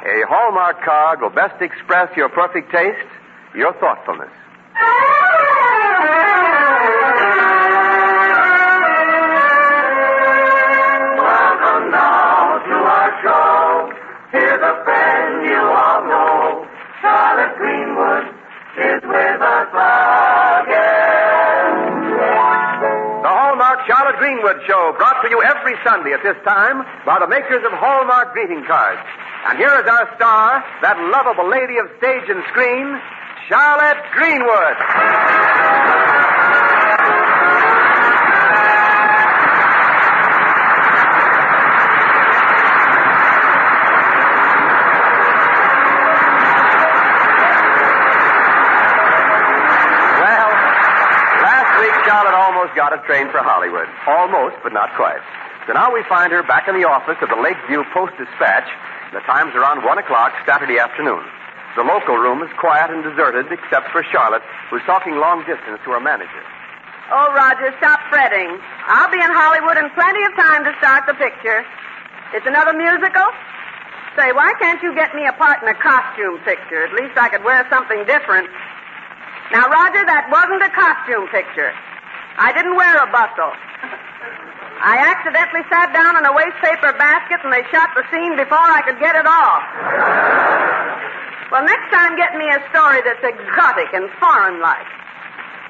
A Hallmark card will best express your perfect taste, your thoughtfulness. Welcome now to our show. Here's a friend you all know. Charlotte Greenwood is with us again. The Hallmark Charlotte Greenwood Show, brought to you every Sunday at this time by the makers of Hallmark greeting cards. And here is our star, that lovable lady of stage and screen, Charlotte Greenwood. Well, last week Charlotte almost got a train for Hollywood. Almost, but not quite. So now we find her back in the office of the Lakeview Post-Dispatch. The time's around 1 o'clock Saturday afternoon. The local room is quiet and deserted except for Charlotte, who's talking long distance to her manager. Oh, Roger, stop fretting. I'll be in Hollywood in plenty of time to start the picture. It's another musical? Say, why can't you get me a part in a costume picture? At least I could wear something different. Now, Roger, that wasn't a costume picture. I didn't wear a bustle. I accidentally sat down in a wastepaper basket and they shot the scene before I could get it off. Well, next time get me a story that's exotic and foreign-like.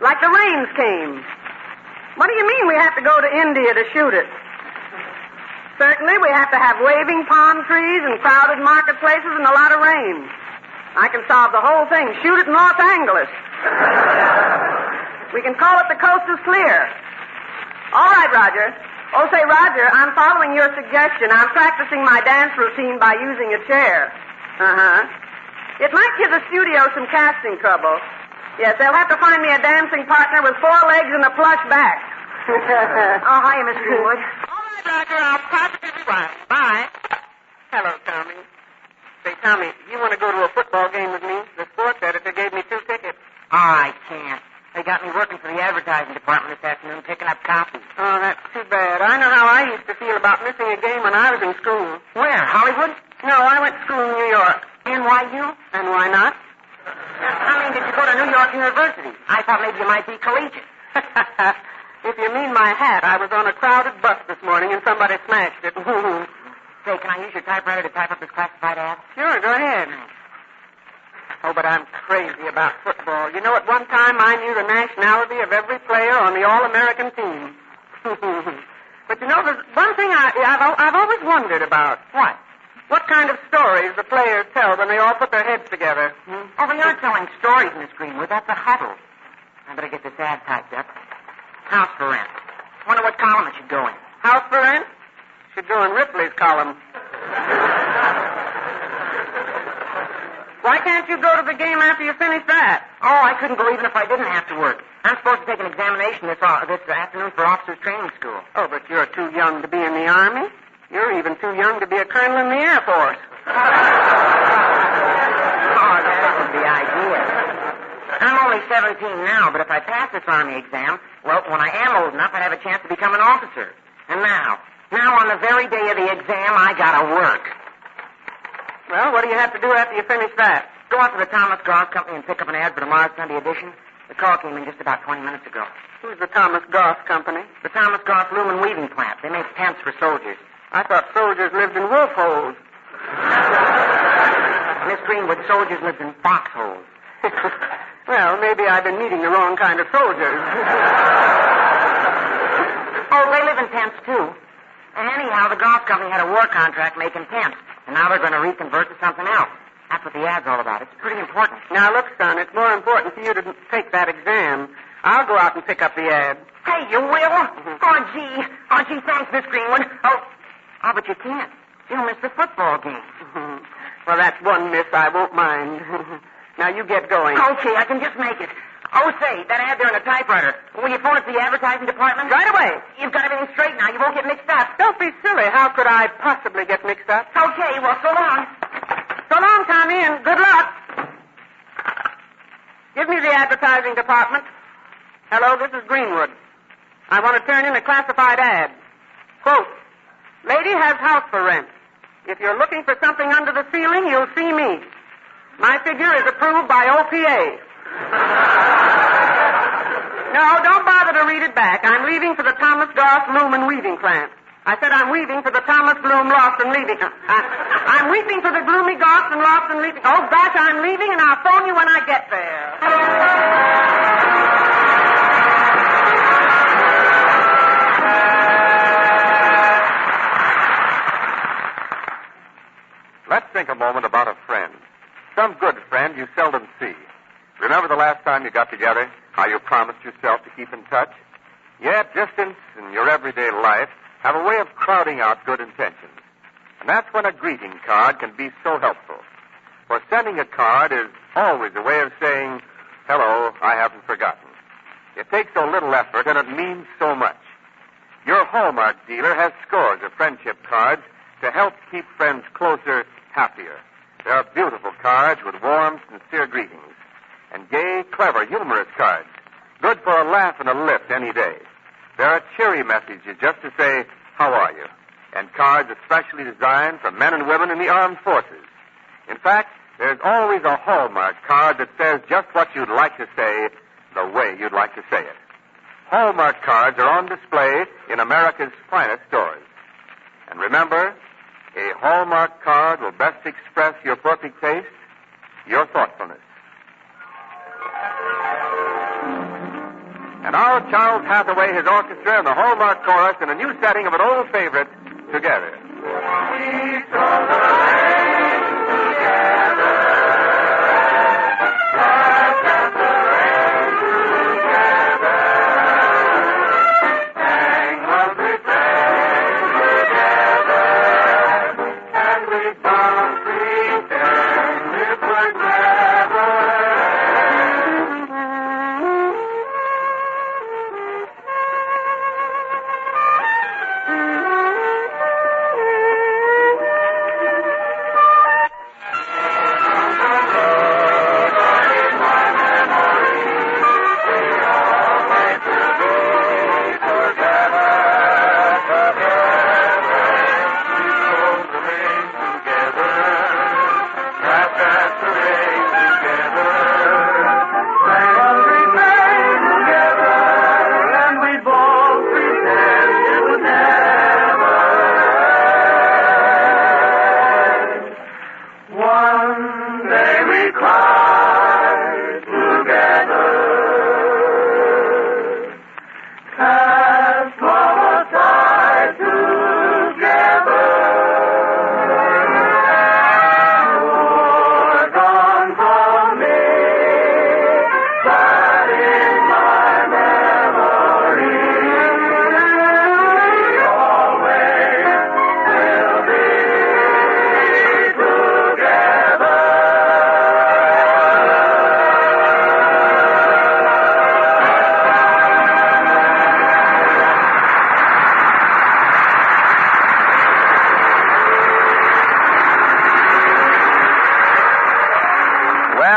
Like The Rains Came. What do you mean we have to go to India to shoot it? Certainly we have to have waving palm trees and crowded marketplaces and a lot of rain. I can solve the whole thing. Shoot it in Los Angeles. We can call it The Coast is Clear. All right, Roger. Oh, say, Roger, I'm following your suggestion. I'm practicing my dance routine by using a chair. Uh-huh. It might give the studio some casting trouble. Yes, they'll have to find me a dancing partner with 4 legs and a plush back. Oh, hiya, Miss Greenwood. All right, Roger, I'll positively right. Bye. Hello, Tommy. Say, Tommy, you want to go to a football game with me? The sports editor gave me 2 tickets. I can't. They got me working for the advertising department this afternoon, picking up copies. Oh, that's too bad. I know how I used to feel about missing a game when I was in school. Where, Hollywood? No, I went to school in New York. NYU? And why not? I mean, did you go to New York University? I thought maybe you might be collegiate. If you mean my hat, I was on a crowded bus this morning and somebody smashed it. Say, can I use your typewriter to type up this classified ad? Sure, go ahead. Oh, but I'm crazy about football. You know, at one time I knew the nationality of every player on the All-American team. But you know, there's one thing I've always wondered about. What? What kind of stories the players tell when they all put their heads together. Oh, they aren't telling stories, Miss Greenwood. That's a huddle. I better get this ad typed up. House for rent. Wonder what column it should go in. House for rent? Should go in Ripley's column. Why can't you go to the game after you finish that? Oh, I couldn't go even if I didn't have to work. I'm supposed to take an examination this afternoon for officers' training school. Oh, but you're too young to be in the Army. You're even too young to be a colonel in the Air Force. Oh, that isn't the idea. I'm only 17 now, but if I pass this Army exam, well, when I am old enough, I'd have a chance to become an officer. And now on the very day of the exam, I gotta work. Well, what do you have to do after you finish that? Go out to the Thomas Goss Company and pick up an ad for tomorrow's Sunday edition. The call came in just about 20 minutes ago. Who's the Thomas Goss Company? The Thomas Goss Loom and Weaving Plant. They make tents for soldiers. I thought soldiers lived in wolf holes. Miss Greenwood, soldiers lived in foxholes. Well, maybe I've been meeting the wrong kind of soldiers. Oh, they live in tents, too. Anyhow, the golf company had a war contract making tents, and now they're going to reconvert to something else. That's what the ad's all about. It's pretty important. Now, look, son, it's more important for you to take that exam. I'll go out and pick up the ad. Hey, you will? Mm-hmm. Oh, gee, thanks, Miss Greenwood. Oh, but you can't. You'll miss the football game. Mm-hmm. Well, that's one miss I won't mind. Now, you get going. Okay, I can just make it. Oh, say, that ad there in the typewriter. Will you phone it to the advertising department? Right away. You've got everything straight now. You won't get mixed up. Don't be silly. How could I possibly get mixed up? Okay, well, so long. So long, Tommy, and good luck. Give me the advertising department. Hello, this is Greenwood. I want to turn in a classified ad. Quote, lady has house for rent. If you're looking for something under the ceiling, you'll see me. My figure is approved by OPA. No, don't bother to read it back. I'm leaving for the Thomas Goss Loom and Weaving Plant. I said I'm weaving for the Thomas Bloom Lost and Leaving. I'm weeping for the gloomy Goss and Lost and Leaving. Oh, gosh, I'm leaving, and I'll phone you when I get there. Let's think a moment about a friend. Some good friend you seldom see. Remember the last time you got together, how you promised yourself to keep in touch? Yet distance in your everyday life have a way of crowding out good intentions. And that's when a greeting card can be so helpful. For sending a card is always a way of saying, hello, I haven't forgotten. It takes so little effort and it means so much. Your Hallmark dealer has scores of friendship cards to help keep friends closer, happier. There are beautiful cards with warm, sincere greetings. And gay, clever, humorous cards. Good for a laugh and a lift any day. There are cheery messages just to say, how are you? And cards especially designed for men and women in the armed forces. In fact, there's always a Hallmark card that says just what you'd like to say, the way you'd like to say it. Hallmark cards are on display in America's finest stores. And remember, a Hallmark card will best express your perfect taste, your thoughtfulness. And now Charles Hathaway, his orchestra, and the Hallmark Chorus in a new setting of an old favorite, together.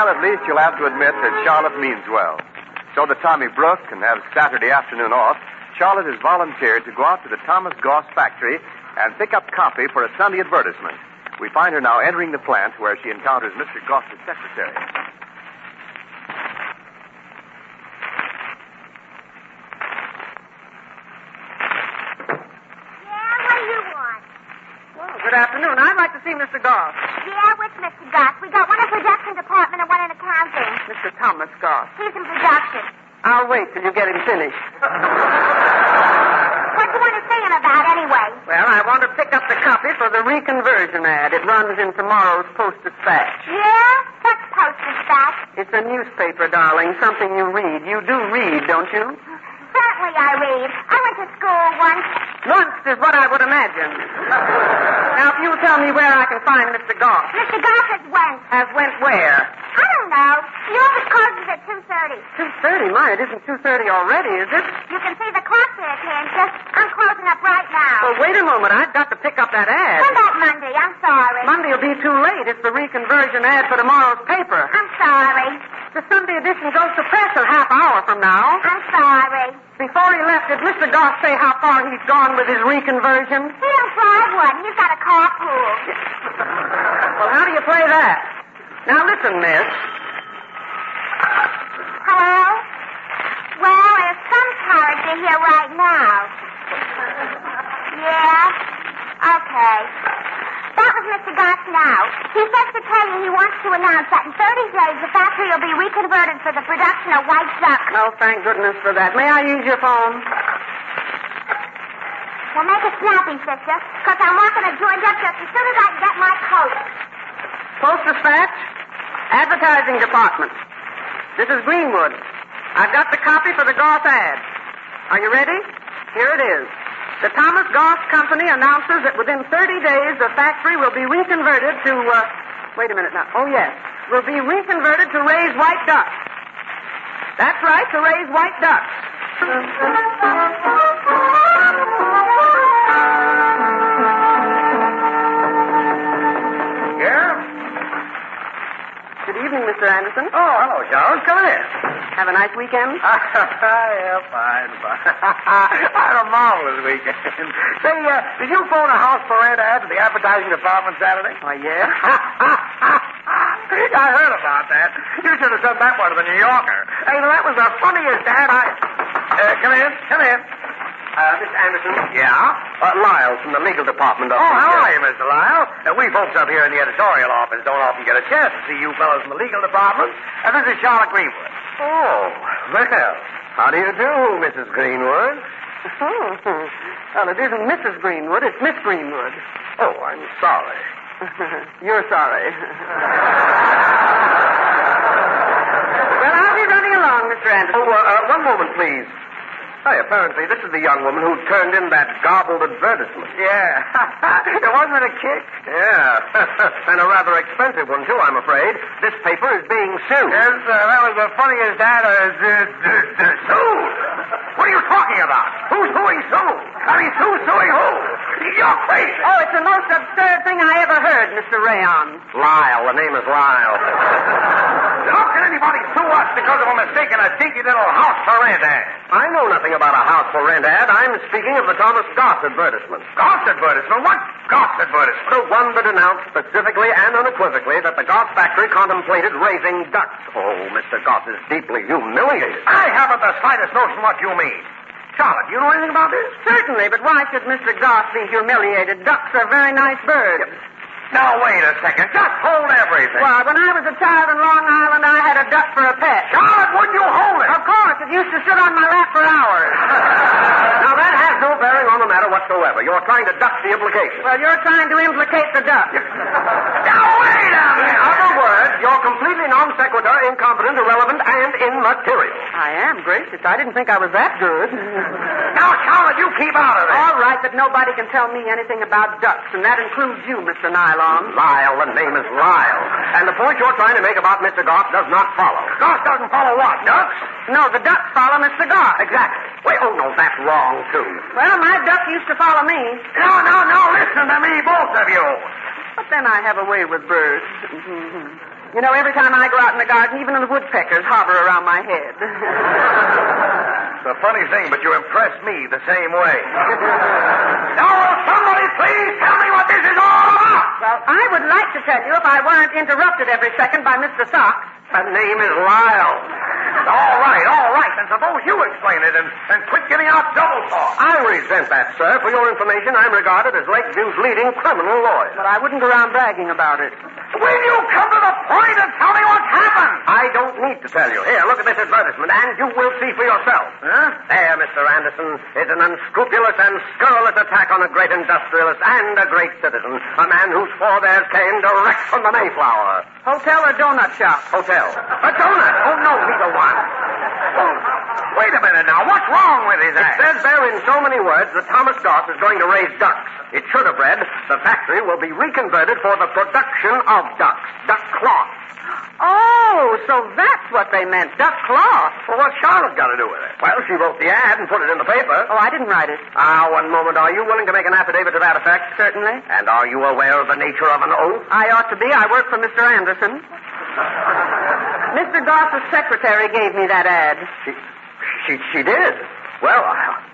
At least you'll have to admit that Charlotte means well. So that Tommy Brooke can have Saturday afternoon off, Charlotte has volunteered to go out to the Thomas Goss factory and pick up copy for a Sunday advertisement. We find her now entering the plant where she encounters Mr. Goss's secretary. Good afternoon. I'd like to see Mr. Goss. Yeah, which Mr. Goss? We got one in production department and one in accounting. Mr. Thomas Goss. He's in production. I'll wait till you get him finished. What do you want to see him about, anyway? Well, I want to pick up the copy for the reconversion ad. It runs in tomorrow's Post-Dispatch. Yeah? What's Post-Dispatch? It's a newspaper, darling. Something you read. You do read, don't you? Certainly I read. I went to school once. Once is what I would imagine. Now, if you'll tell me where I can find Mr. Goss. Mr. Goss has went. Has went where? I don't know. The office closes at 2:30. 2:30? My, it isn't 2:30 already, is it? You can see the clock there, can't you? I'm closing up right now. Well, wait a moment. I've got to pick up that ad. What about Monday? I'm sorry. Monday will be too late. It's the reconversion ad for tomorrow's paper. I'm sorry. The Sunday edition goes to press a half hour from now. I'm sorry. Before he left, did Mr. Goss say how far he's gone with his reconversion? He don't drive one. He's got a carpool. Well, how do you play that? Now, listen, miss. Hello? Well, there's some character here right now. Yeah? Okay. That was Mr. Goss now. He says to tell you he wants to announce that in 30 days the factory will be reconverted for the production of white duck. No, thank goodness for that. May I use your phone? Well, make it snappy, sister, because I'm walking to George up just as soon as I can get my coat. Post Dispatch, Advertising Department. This is Greenwood. I've got the copy for the Goss ad. Are you ready? Here it is. The Thomas Goss Company announces that within 30 days the factory will be reconverted to, wait a minute now. Oh, yes. Will be reconverted to raise white ducks. That's right, to raise white ducks. Yeah? Good evening, Mr. Anderson. Oh, hello, Charles. Come in. Have a nice weekend? Yeah, fine. I had a marvelous weekend. Say, did you phone a house for rent ad to the advertising department Saturday? Why, yeah. I heard about that. You should have sent that one to the New Yorker. Hey, that was the funniest ad come in. Mr. Anderson? Yeah? Lyle from the legal department up Oh, here. how are you, Mr. Lyle? We folks up here in the editorial office don't often get a chance to see you fellows from the legal department. And this is Charlotte Greenwood. Oh, well, how do you do, Mrs. Greenwood? Well, it isn't Mrs. Greenwood, it's Miss Greenwood. Oh, I'm sorry. You're sorry. Well, I'll be running along, Mr. Anderson. Oh, one moment, please. Hey, apparently this is the young woman who turned in that garbled advertisement. Yeah. Wasn't it a kick? Yeah. And a rather expensive one, too, I'm afraid. This paper is being sued. Yes, that was the funniest ad. Sued? What are you talking about? Who's suing sued? I mean, who's suing who? You're crazy. Oh, it's the most absurd thing I ever heard, Mr. Rayon. Lyle. The name is Lyle. How can anybody sue us because of a mistake in a dinky little house for rent ad? I know nothing about a house for rent ad. I'm speaking of the Thomas Goss advertisement. Goss advertisement? What Goss advertisement? The one that announced specifically and unequivocally that the Goss factory contemplated raising ducks. Oh, Mr. Goss is deeply humiliated. I haven't the slightest notion what you mean. Charlotte, do you know anything about this? Certainly, but why should Mr. Goss be humiliated? Ducks are very nice birds. Now, wait a second. Just hold everything. Well, when I was a child in Long Island, I had a duck for a pet. Charlotte, wouldn't you hold it? Of course. It used to sit on my lap for hours. Now, that has no bearing on the matter whatsoever. You're trying to duck the implication. Well, you're trying to implicate the duck. Now, wait a In minute. other words, you're completely non sequitur, incompetent, irrelevant, and immaterial. I am, gracious. I didn't think I was that good. Now, Charlotte, you keep out of this. All right, but nobody can tell me anything about ducks, and that includes you, Mr. Nylon. Lyle, the name is Lyle. And the point you're trying to make about Mr. Goss does not follow. Goss doesn't follow what? Ducks? No, the ducks follow Mr. Goss. Exactly. Wait, oh, no, that's wrong, too. Well, my duck used to follow me. No, listen to me, both of you. But then I have a way with birds. You know, every time I go out in the garden, even the woodpeckers hover around my head. It's a funny thing, but you impress me the same way. Now, will somebody please tell me what this is all about? Well, I would like to tell you if I weren't interrupted every second by Mr. Sock. The name is Lyle. All right. Then suppose you explain it and quit giving out double talk. I resent that, sir. For your information, I'm regarded as Lakeview's leading criminal lawyer. But I wouldn't go around bragging about it. Will you come to the point and tell me what's happened? I don't need to tell you. Here, look at this advertisement, and you will see for yourself. Huh? There, Mr. Anderson, is an unscrupulous and scurrilous attack on a great industrialist and a great citizen, a man whose forebears came direct from the Mayflower. Hotel or donut shop? Hotel. A donut? Oh, no, neither one. Oh, wait a minute now. What's wrong with his It act? says there in so many words that Thomas Goss is going to raise ducks. It should have read, the factory will be reconverted for the production of ducks. Duck cloth. Oh, so that's what they meant, duck cloth. Well, what's Charlotte got to do with it? Well, she wrote the ad and put it in the paper. Oh, I didn't write it. One moment. Are you willing to make an affidavit to that effect? Certainly. And are you aware of the nature of an oath? I ought to be. I work for Mr. Anderson. Mr. Goss's secretary gave me that ad. She did. Well,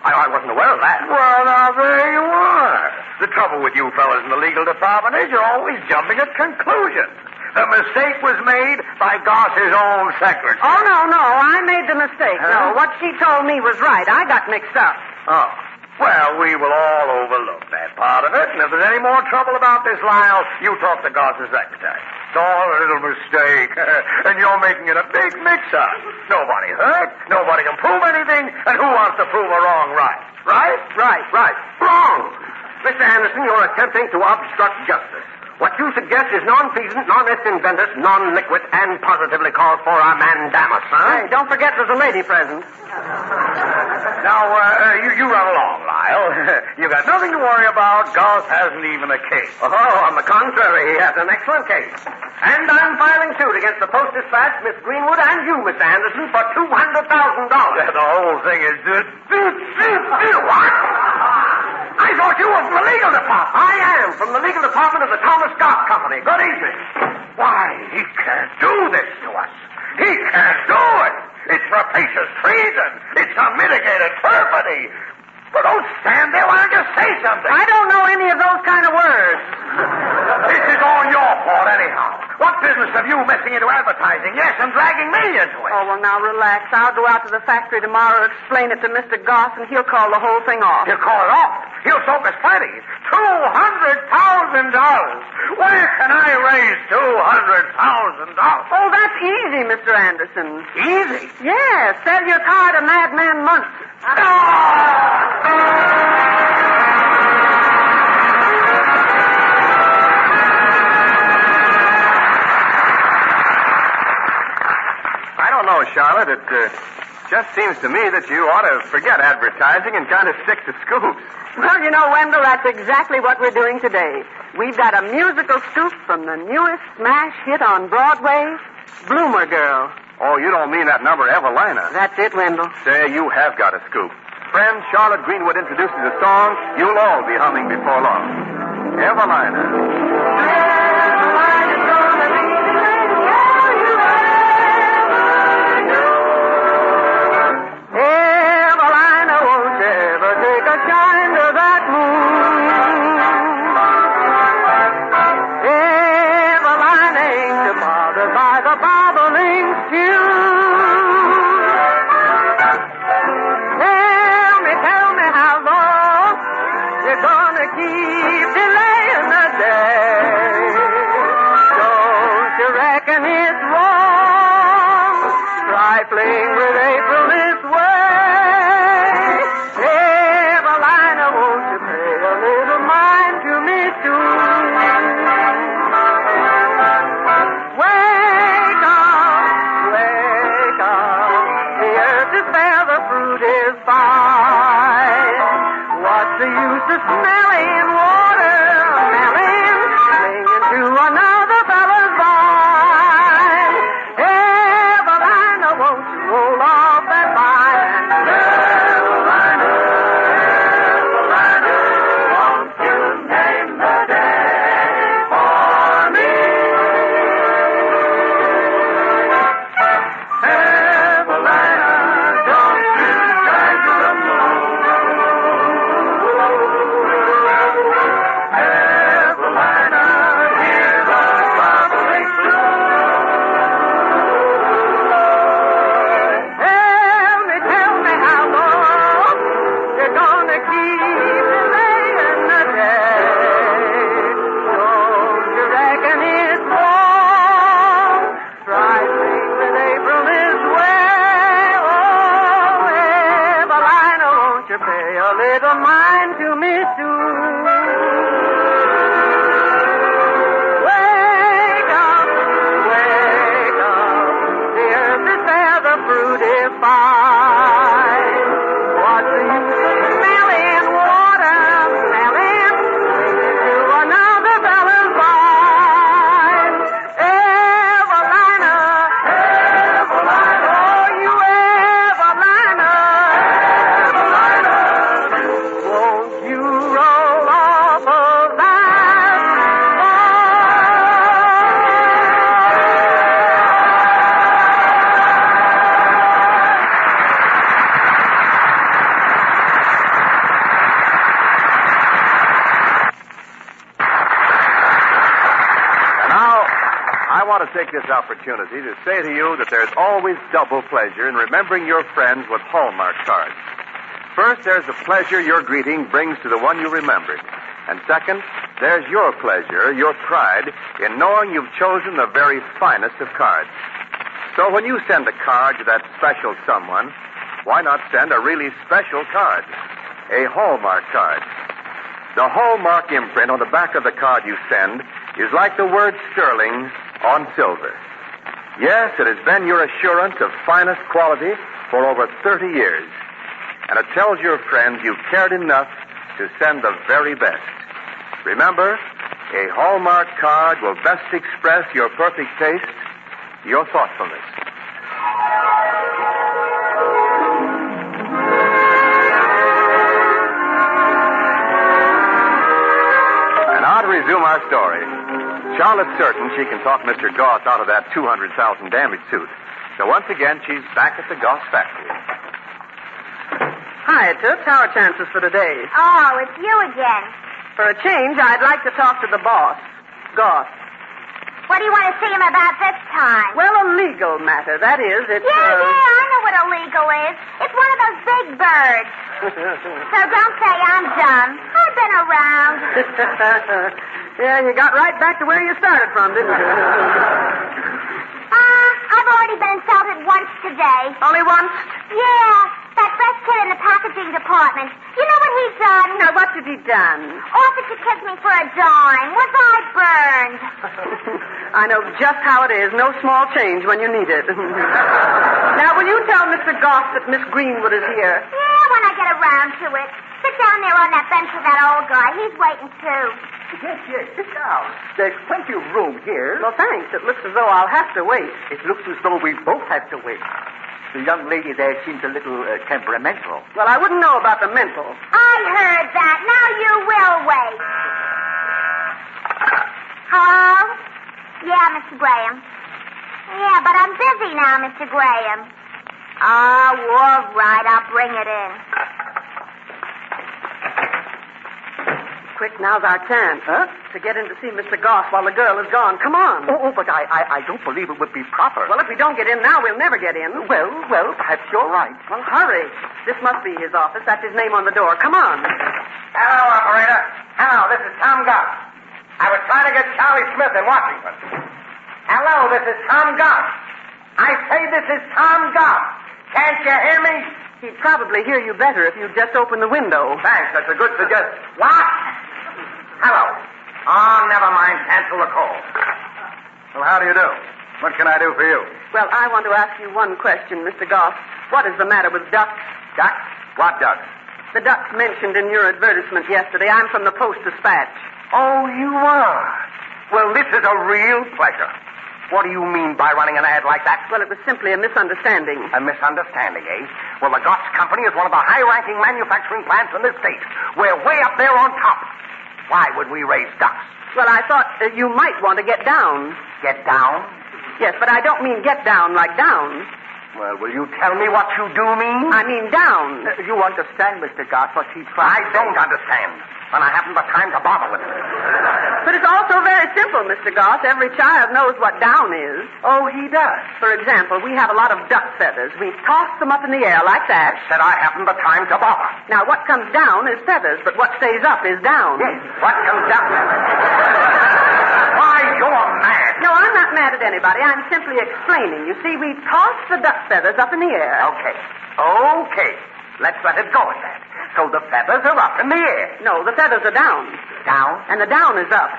I wasn't aware of that. Well, now, there you are. The trouble with you fellas in the legal department is you're always jumping at conclusions. The mistake was made by Goss's own secretary. Oh, no. I made the mistake. Huh? No, what she told me was right. I got mixed up. Oh. Well, we will all overlook that part of it, and if there's any more trouble about this, Lyle, you talk to Goss's secretary. It's all a little mistake, and you're making it a big mix-up. Nobody hurt, nobody can prove anything, and who wants to prove a wrong right? Right? Right. Wrong! Mr. Anderson, you're attempting to obstruct justice. What you suggest is non-feasant, non-est-inventus, non-liquid, and positively calls for a mandamus, huh? Hey, don't forget there's a lady present. Now, you run along, Lyle. You got nothing to worry about. Goss hasn't even a case. Oh, on the contrary, he has an excellent case. And I'm filing suit against the Post-Dispatch, Miss Greenwood, and you, Mr. Anderson, for $200,000. The whole thing is just... What? I thought you were from the legal department. I am, from the legal department of the Thomas Scott Company. Good evening. Why, he can't do this to us. He can't do it. It's rapacious treason. It's unmitigated perfidy. Well, don't stand there. Why don't you say something? I don't know any of those kind of words. This is all your fault, anyhow. What business have you messing into advertising? Yes, and dragging me into it. Oh, well, now, relax. I'll go out to the factory tomorrow, explain it to Mr. Goss, and he'll call the whole thing off. He'll call it off. He'll soak us plenty. $200,000. Where can I raise $200,000? Oh, that's easy, Mr. Anderson. Easy? Yes, sell your car to Madman Munson. I don't know, Charlotte. It just seems to me that you ought to forget advertising and kind of stick to scoops. Well, you know, Wendell, that's exactly what we're doing today. We've got a musical scoop from the newest smash hit on Broadway, Bloomer Girl. Oh, you don't mean that number, Evelina. That's it, Wendell. Say, you have got a scoop. Friend Charlotte Greenwood introduces a song you'll all be humming before long. Evelina. want to take this opportunity to say to you that there's always double pleasure in remembering your friends with Hallmark cards. First, there's the pleasure your greeting brings to the one you remembered. And second, there's your pleasure, your pride, in knowing you've chosen the very finest of cards. So when you send a card to that special someone, why not send a really special card? A Hallmark card. The Hallmark imprint on the back of the card you send is like the word sterling on silver. Yes, it has been your assurance of finest quality for over 30 years. And it tells your friends you've cared enough to send the very best. Remember, a Hallmark card will best express your perfect taste, your thoughtfulness. And now to resume our story. Charlotte's certain she can talk Mr. Goss out of that $200,000 damage suit. So once again, she's back at the Goss factory. Hi, Toots. How are chances for today? Oh, it's you again. For a change, I'd like to talk to the boss, Goss. What do you want to see him about this time? Well, a legal matter. That is, it's... Yeah, I know what illegal is. It's one of those big birds. So don't say I'm dumb. I've been around. Yeah, you got right back to where you started from, didn't you? I've already been insulted once today. Only once? Yeah, that fresh kid in the packaging department. You know what he's done? Now, what did he done? Offered to kiss me for a dime. Was I burned? I know just how it is. No small change when you need it. Now, will you tell Mr. Goss that Miss Greenwood is here? Yeah, when I get around to it. Sit down there on that bench with that old guy. He's waiting, too. Yes, sit down. There's plenty of room here. Well, thanks. It looks as though I'll have to wait. It looks as though we both have to wait. The young lady there seems a little temperamental. Well, I wouldn't know about the mental. I heard that. Now you will wait. Hello? Yeah, Mr. Graham. Yeah, but I'm busy now, Mr. Graham. Oh, all right. I'll bring it in. Quick, now's our chance. Huh? To get in to see Mr. Goss while the girl is gone. Come on. Oh, but I don't believe it would be proper. Well, if we don't get in now, we'll never get in. Well, perhaps you're right. Well, hurry. This must be his office. That's his name on the door. Come on. Hello, operator. Hello, this is Tom Goss. I was trying to get Charlie Smith in Washington. Hello, this is Tom Goss. I say this is Tom Goss. Can't you hear me? He'd probably hear you better if you'd just open the window. Thanks, that's a good suggestion. What? Hello. Oh, never mind. Cancel the call. Well, how do you do? What can I do for you? Well, I want to ask you one question, Mr. Goss. What is the matter with ducks? Ducks? What ducks? The ducks mentioned in your advertisement yesterday. I'm from the Post-Dispatch. Oh, you are? Well, this is a real pleasure. What do you mean by running an ad like that? Well, it was simply a misunderstanding. A misunderstanding, eh? Well, the Goss Company is one of the high-ranking manufacturing plants in this state. We're way up there on top. Why would we raise ducks? Well, I thought you might want to get down. Get down? Yes, but I don't mean get down like down. Well, will you tell me what you do mean? I mean down. You understand, Mr. Goss, what he's trying I don't understand. And I haven't the time to bother with it. But it's also very simple, Mr. Goss. Every child knows what down is. Oh, he does? For example, we have a lot of duck feathers. We toss them up in the air like that. Said I haven't the time to bother. Now, what comes down is feathers, but what stays up is down. Yes, what comes down? Why, you're mad. No, I'm not mad at anybody. I'm simply explaining. You see, we toss the duck feathers up in the air. Okay. Let's let it go at that. So the feathers are up in the air. No, the feathers are down. Down? And the down is up.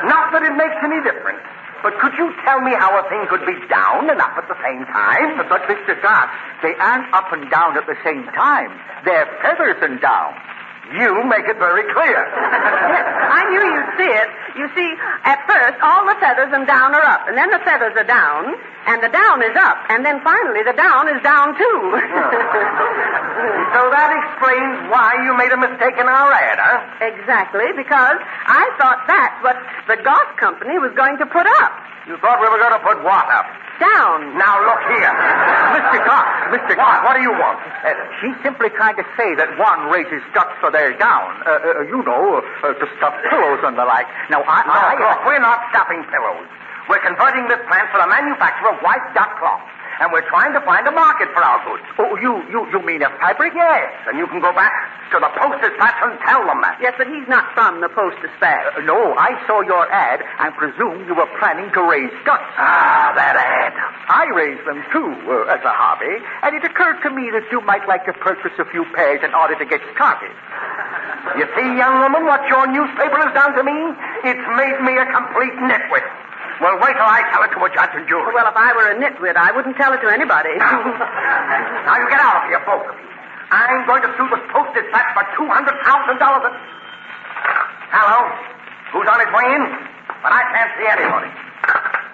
Not that it makes any difference. But could you tell me how a thing could be down and up at the same time? But, Mr. Goss, they aren't up and down at the same time. They're feathers and down. You make it very clear. Yes, I knew you'd see it. You see, at first, all the feathers and down are up, and then the feathers are down, and the down is up, and then finally the down is down, too. So that explains why you made a mistake in our ad, huh? Exactly, because I thought that's what the Goss Company was going to put up. You thought we were going to put what up? Down. Now, look here. Mr. Goss, What do you want? She's simply trying to say that one raises ducks for their down. To stuff pillows and the like. Now, Look, we're not stuffing pillows. We're converting this plant for the manufacture of white duck cloth. And we're trying to find a market for our goods. Oh, you mean a fabric? Yes, and you can go back to the Post-Dispatch and tell them that. Yes, but he's not from the Post-Dispatch. No, I saw your ad and presumed you were planning to raise ducks. Ah, that ad. I raise them, too, as a hobby, and it occurred to me that you might like to purchase a few pairs in order to get started. You see, young woman, what your newspaper has done to me? It's made me a complete nitwit. Well, wait till I tell it to a judge and jury. Well, if I were a nitwit, I wouldn't tell it to anybody. Now, you get out of here, both of you. I'm going to sue the Post-Dispatch for $200,000. Hello? Who's on his way in? But I can't see anybody.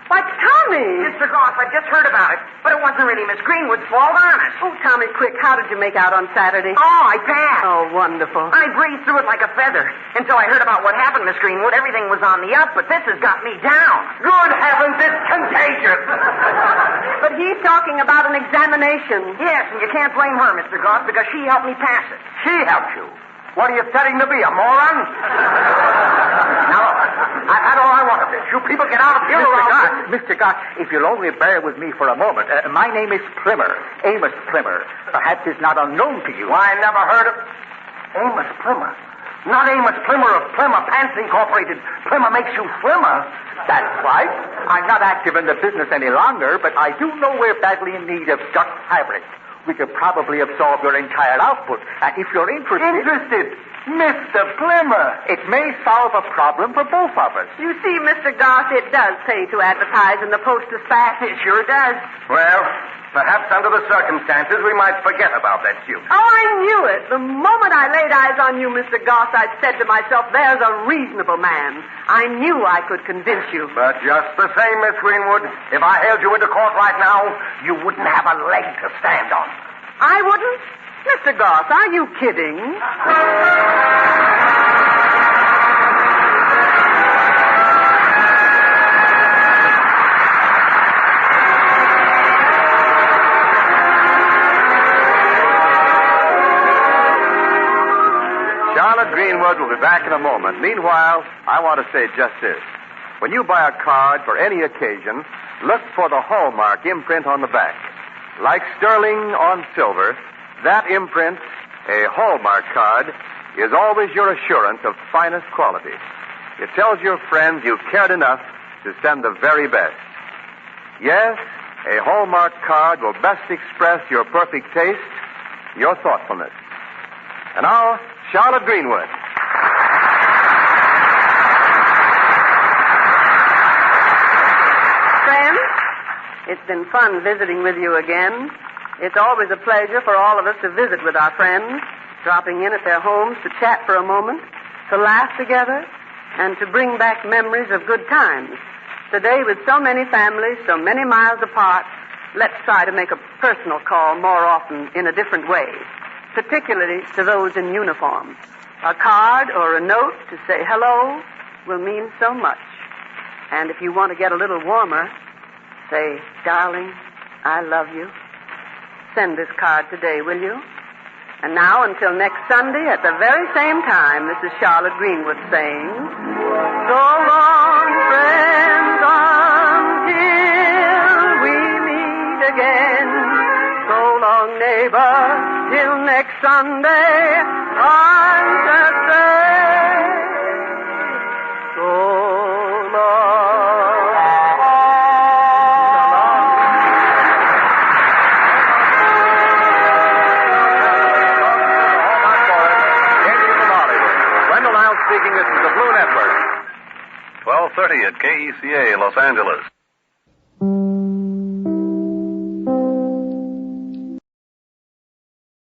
Why, Tommy! Mr. Goss, I just heard about it, but it wasn't really Miss Greenwood's fault, honest. Oh, Tommy, quick, how did you make out on Saturday? Oh, I passed. Oh, wonderful. I breezed through it like a feather. Until I heard about what happened, Miss Greenwood, everything was on the up, but this has got me down. Good heavens, it's contagious. But he's talking about an examination. Yes, and you can't blame her, Mr. Goss, because she helped me pass it. She helped you. What are you studying to be, a moron? Now, I've had all I want of this. You people get out of here Mr. Goss, if you'll only bear with me for a moment. My name is Plimmer, Amos Plimmer. Perhaps it's not unknown to you. I never heard of Amos Plimmer. Not Amos Plimmer of Plimmer Pants Incorporated. Plimmer makes you slimmer. That's right. I'm not active in the business any longer, but I do know we're badly in need of duck fabric. We could probably absorb your entire output. And if you're interested... Mr. Plimmer. It may solve a problem for both of us. You see, Mr. Goss, it does pay to advertise in the Post-Dispatch. It sure does. Well, perhaps under the circumstances we might forget about that suit. Oh, I knew it. The moment I laid eyes on you, Mr. Goss, I said to myself, there's a reasonable man. I knew I could convince you. But just the same, Miss Greenwood, if I held you into court right now, you wouldn't have a leg to stand on. I wouldn't? Mr. Goss, are you kidding? Charlotte Greenwood will be back in a moment. Meanwhile, I want to say just this. When you buy a card for any occasion, look for the Hallmark imprint on the back. Like sterling on silver, that imprint, a Hallmark card, is always your assurance of finest quality. It tells your friends you cared enough to send the very best. Yes, a Hallmark card will best express your perfect taste, your thoughtfulness. And now, Charlotte Greenwood. Friends, it's been fun visiting with you again. It's always a pleasure for all of us to visit with our friends, dropping in at their homes to chat for a moment, to laugh together, and to bring back memories of good times. Today, with so many families, so many miles apart, let's try to make a personal call more often in a different way, particularly to those in uniform. A card or a note to say hello will mean so much. And if you want to get a little warmer, say, darling, I love you. Send this card today, will you? And now, until next Sunday at the very same time, this is Charlotte Greenwood saying, so long, friends, until we meet again. So long, neighbor, till next Sunday, I'm just saying, so long. Speaking, this is the Blue Network. 12:30 at KECA, Los Angeles.